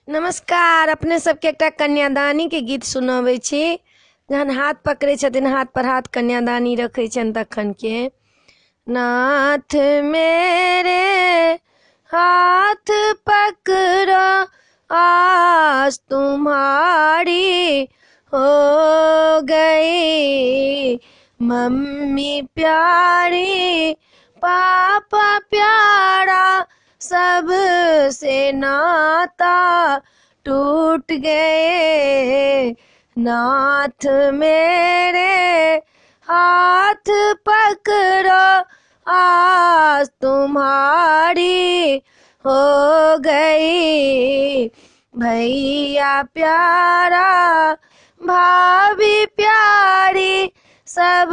नमस्कार। अपने सबके एकटा कन्यादानी के गीत सुनाबै छी। जहन हाथ पकड़े छथिन, हाथ पर हाथ कन्यादानी रखे छन तखन के। नाथ मेरे हाथ पकड़ो, आज तुम्हारी हो गई। मम्मी प्यारी, पापा प्यारा, सब से नाता टूट गए। नाथ मेरे हाथ पकड़ो, आज तुम्हारी हो गई। भैया प्यारा, भाभी प्यारी, सब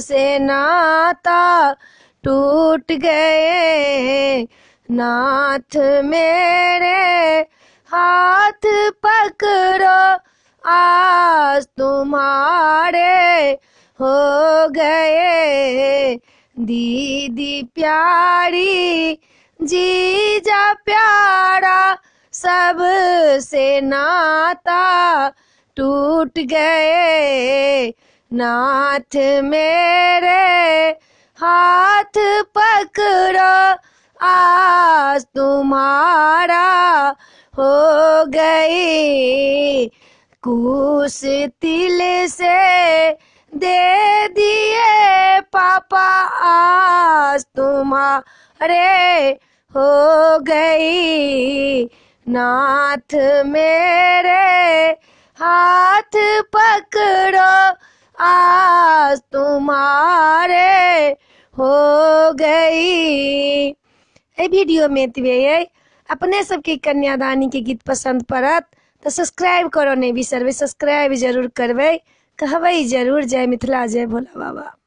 से नाता टूट गए। नाथ मेरे हाथ पकड़ो, आज तुम्हारे हो गए। दीदी प्यारी, जीजा प्यारा, सब से नाता टूट गए। नाथ मेरे हाथ पकड़ो, आज तुम्हारा हो गई। कुछ तिल से दे दिए पापा, आज तुम्हारे हो गई। नाथ मेरे हाथ पकड़ो, आज तुम्हारे हो गई। वीडियो में अपने सबके कन्यादानी के गीत पसंद पड़त तो सब्सक्राइब करो नहीं बिसरबे। सब्सक्राइब जरूर करबे, कहबे जरूर जय मिथिला, जय भोला बाबा।